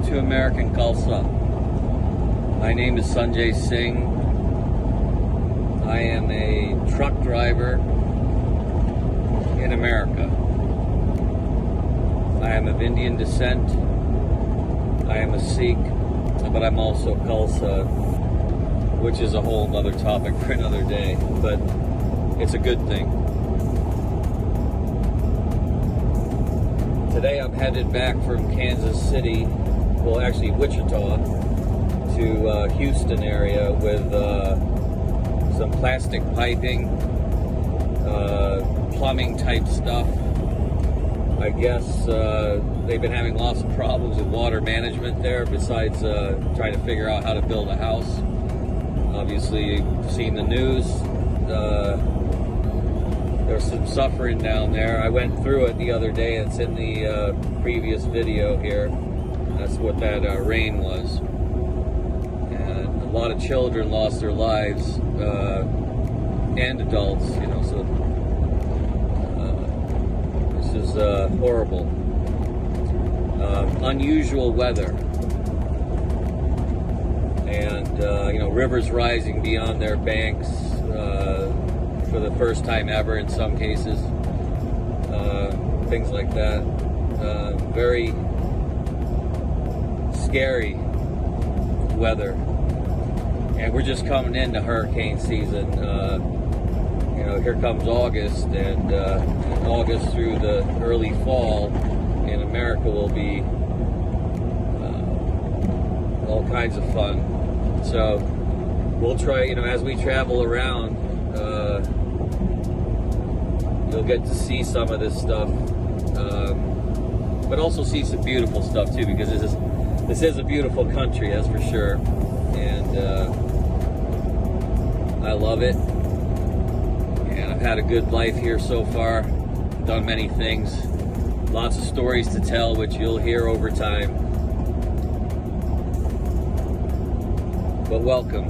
to American Khalsa. My name is Sanjay Singh. I am a truck driver in America. I am of Indian descent. I am a Sikh, but I'm also Khalsa, which is a whole other topic for another day, but it's a good thing. Today I'm headed back from Kansas City, well actually Wichita, to Houston area with some plastic piping, plumbing type stuff. I guess they've been having lots of problems with water management there, besides trying to figure out how to build a house. Obviously, you've seen the news. There's some suffering down there. I went through it the other day. It's in the previous video here. That's what that rain was. And a lot of children lost their lives, and adults, you know, so this is horrible. Unusual weather. And, you know, rivers rising beyond their banks, for the first time ever in some cases, things like that. Very scary weather, and we're just coming into hurricane season. You know, here comes August, and August through the early fall in America will be all kinds of fun. So we'll try, you know, as we travel around, you'll get to see some of this stuff, but also see some beautiful stuff too, because this is a beautiful country, that's for sure, and I love it, and I've had a good life here so far, done many things, lots of stories to tell, which you'll hear over time, but welcome.